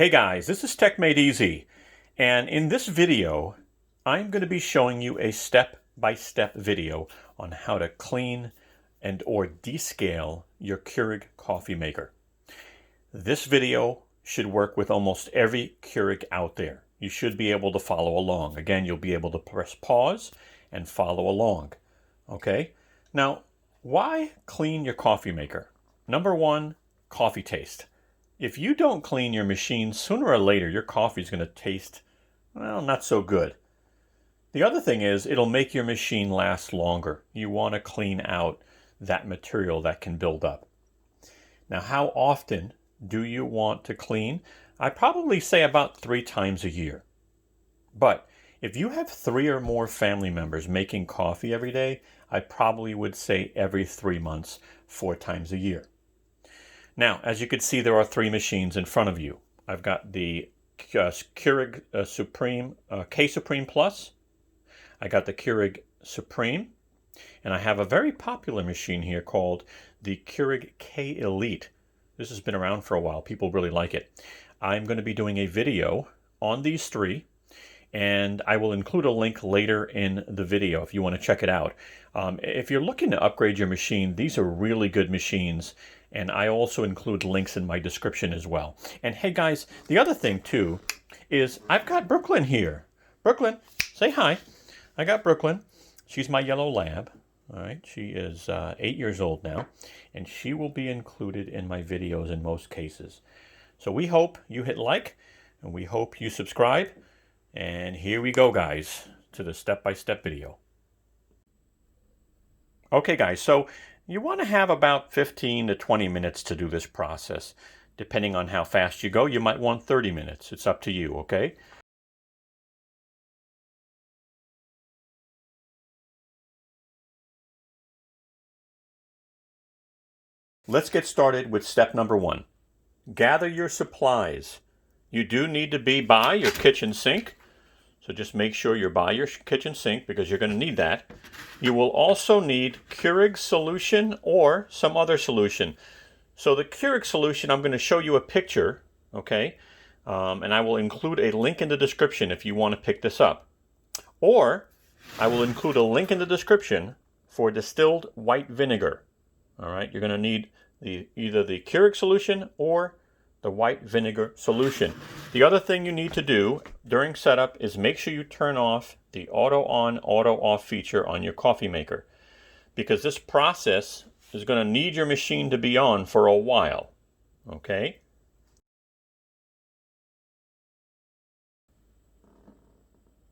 Hey guys, this is Tech Made Easy, and in this video I'm going to be showing you a step-by-step video on how to clean and or descale your Keurig coffee maker. This video should work with almost every Keurig out there. You should be able to follow along. Again, you'll be able to press pause and follow along. Okay? Now, why clean your coffee maker? Number one, coffee taste. If you don't clean your machine, sooner or later your coffee is going to taste, well, not so good. The other thing is it'll make your machine last longer. You want to clean out that material that can build up. Now, how often do you want to clean? I probably say about 3 times a year. But if you have 3 or more family members making coffee every day, I probably would say every 3 months, 4 times a year. Now, as you can see, there are 3 machines in front of you. I've got the Keurig Supreme, K-Supreme Plus. I got the Keurig Supreme. And I have a very popular machine here called the Keurig K Elite. This has been around for a while. People really like it. I'm going to be doing a video on these 3. And I will include a link later in the video if you want to check it out. If you're looking to upgrade your machine, these are really good machines. And I also include links in my description as well. And hey guys, the other thing too is I've got Brooklyn here. Brooklyn, say hi. I got Brooklyn. She's my yellow lab. All right, she is 8 years old now, and she will be included in my videos in most cases. So we hope you hit like, and we hope you subscribe. And here we go, guys, to the step-by-step video. Okay, guys, so you want to have about 15 to 20 minutes to do this process. Depending on how fast you go, you might want 30 minutes. It's up to you, okay? Let's get started with step number 1. Gather your supplies. You do need to be by your kitchen sink. So just make sure you're by your kitchen sink because you're going to need that. You will also need Keurig solution or some other solution. So the Keurig solution, I'm going to show you a picture, okay? And I will include a link in the description if you want to pick this up. Or I will include a link in the description for distilled white vinegar. All right, you're going to need either the Keurig solution or the white vinegar solution. The other thing you need to do during setup is make sure you turn off the auto on, auto off feature on your coffee maker, because this process is going to need your machine to be on for a while. Okay?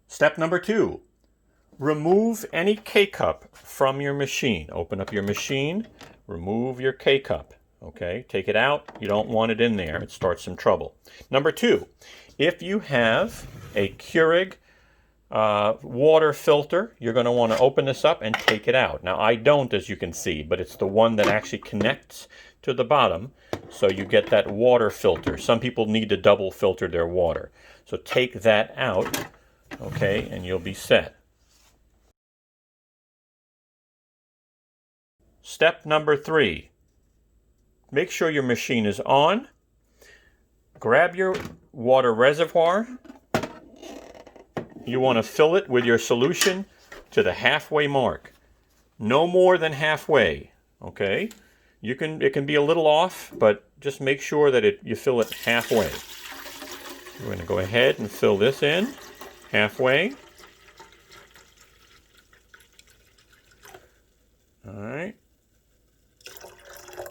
Step number 2, remove any Kcup from your machine. Open up your machine, remove your Kcup. Okay, take it out. You don't want it in there. It starts some trouble. Number 2, if you have a Keurig water filter, you're going to want to open this up and take it out. Now, I don't, as you can see, but it's the one that actually connects to the bottom, so you get that water filter. Some people need to double filter their water. So take that out, okay, and you'll be set. Step number 3. Make sure your machine is on. Grab your water reservoir. You want to fill it with your solution to the halfway mark. No more than halfway, okay? It can be a little off, but just make sure that you fill it halfway. We're going to go ahead and fill this in halfway. All right.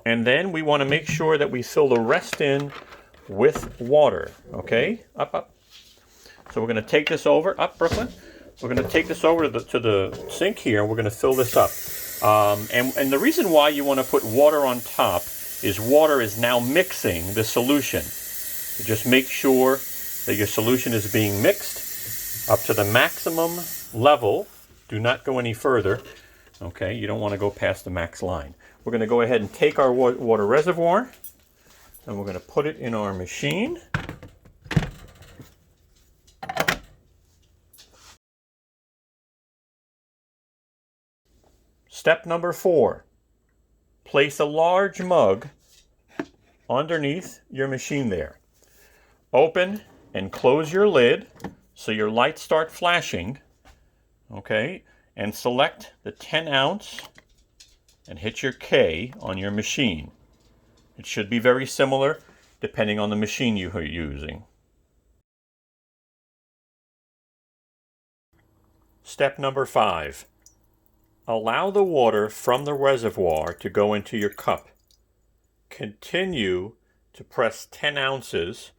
And then we want to make sure that we fill the rest in with water, okay? Up. So we're going to take this over, up, Brooklyn. We're going to take this over to the sink here, and we're going to fill this up. And the reason why you want to put water on top is water is now mixing the solution. So just make sure that your solution is being mixed up to the maximum level. Do not go any further. Okay, you don't want to go past the max line. We're going to go ahead and take our water reservoir, and we're going to put it in our machine. Step number 4, place a large mug underneath your machine there. open and close your lid so your lights start flashing, okay, and select the 10 ounce and hit your K on your machine. It should be very similar depending on the machine you are using. Step number 5. Allow the water from the reservoir to go into your cup. Continue to press 10 ounces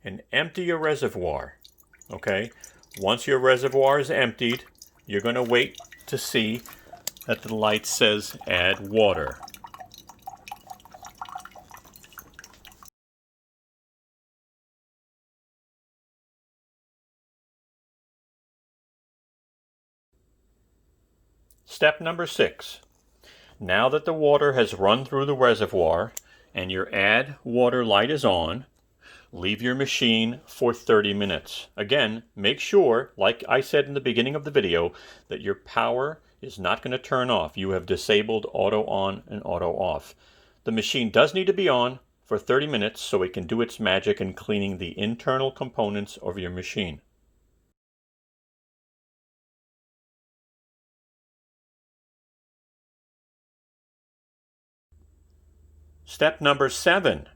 and empty your reservoir. Okay? Once your reservoir is emptied, you're going to wait to see that the light says add water. Step number 6. Now that the water has run through the reservoir and your add water light is on, leave your machine for 30 minutes. Again, make sure, like I said in the beginning of the video, that your power is not going to turn off. You have disabled auto on and auto off. The machine does need to be on for 30 minutes so it can do its magic in cleaning the internal components of your machine. Step number 7.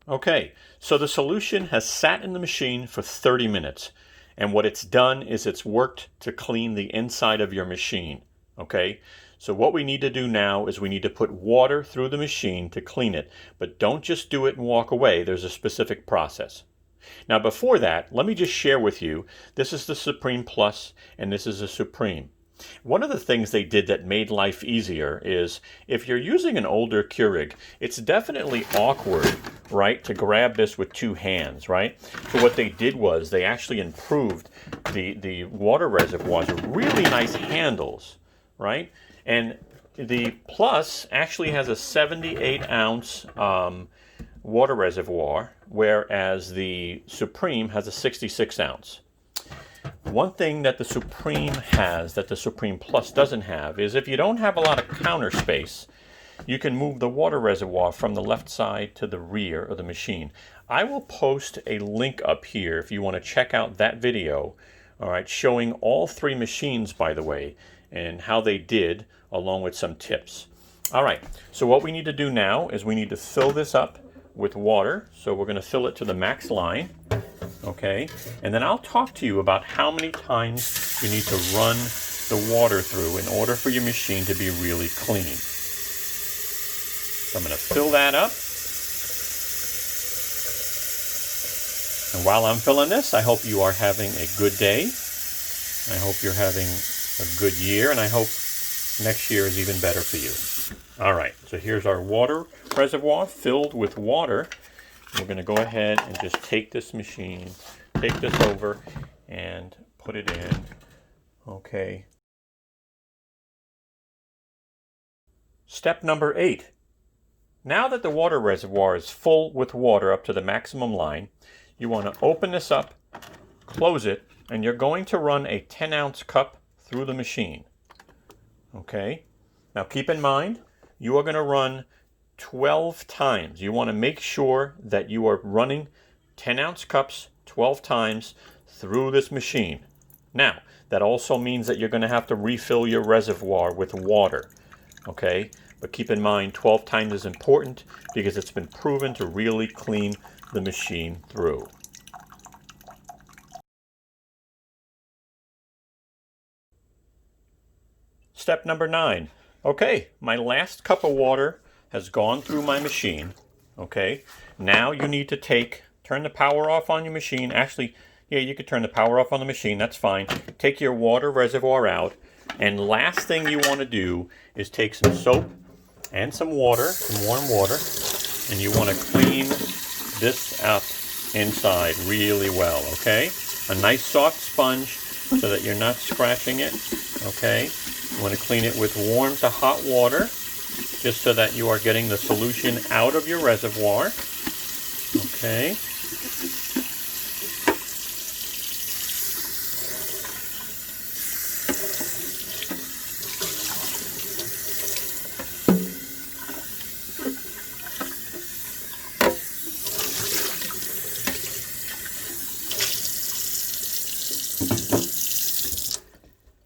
Okay, so the solution has sat in the machine for 30 minutes. And what it's done is it's worked to clean the inside of your machine. Okay, so what we need to do now is we need to put water through the machine to clean it. But don't just do it and walk away. There's a specific process. Now before that, let me just share with you, this is the Supreme Plus and this is a Supreme. One of the things they did that made life easier is if you're using an older Keurig, it's definitely awkward, right, to grab this with two hands, right? So what they did was they actually improved the water reservoirs with really nice handles, right? And the Plus actually has a 78 ounce water reservoir, whereas the Supreme has a 66 ounce. One thing that the Supreme has that the Supreme Plus doesn't have is if you don't have a lot of counter space, you can move the water reservoir from the left side to the rear of the machine. I will post a link up here if you want to check out that video, all right, showing all three machines, by the way, and how they did, along with some tips. All right, so what we need to do now is we need to fill this up with water. So we're going to fill it to the max line. Okay, and then I'll talk to you about how many times you need to run the water through in order for your machine to be really clean. So I'm going to fill that up. And while I'm filling this, I hope you are having a good day. I hope you're having a good year, and I hope next year is even better for you. All right, so here's our water reservoir filled with water. We're going to go ahead and just take this machine, take this over, and put it in. Okay. Step number 8. Now that the water reservoir is full with water up to the maximum line, you want to open this up, close it, and you're going to run a 10-ounce cup through the machine. Okay. Now keep in mind, you are going to run 12 times. You want to make sure that you are running 10-ounce cups 12 times through this machine. Now, that also means that you're going to have to refill your reservoir with water. Okay? But keep in mind, 12 times is important because it's been proven to really clean the machine through. Step number 9. Okay, my last cup of water has gone through my machine. Okay, now you need to turn the power off on your machine. Actually, yeah, you could turn the power off on the machine, that's fine. Take your water reservoir out, and last thing you want to do is take some soap and some water, some warm water, and you want to clean this up inside really well, okay? A nice soft sponge so that you're not scratching it, okay? You want to clean it with warm to hot water, just so that you are getting the solution out of your reservoir. Okay.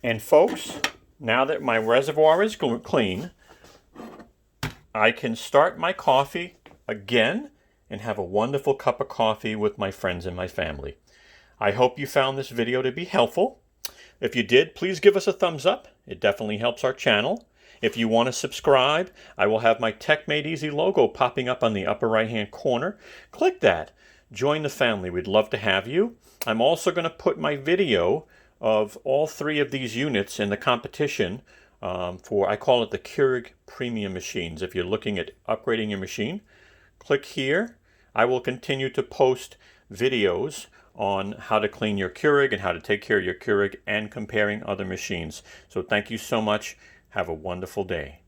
And folks, now that my reservoir is clean, I can start my coffee again and have a wonderful cup of coffee with my friends and my family. I hope you found this video to be helpful. If you did, please give us a thumbs up. It definitely helps our channel. If you want to subscribe, I will have my Tech Made Easy logo popping up on the upper right-hand corner. Click that. Join the family. We'd love to have you. I'm also going to put my video of all three of these units in the competition for, I call it the Keurig Premium machines. If you're looking at upgrading your machine, click here. I will continue to post videos on how to clean your Keurig and how to take care of your Keurig and comparing other machines. So thank you so much. Have a wonderful day.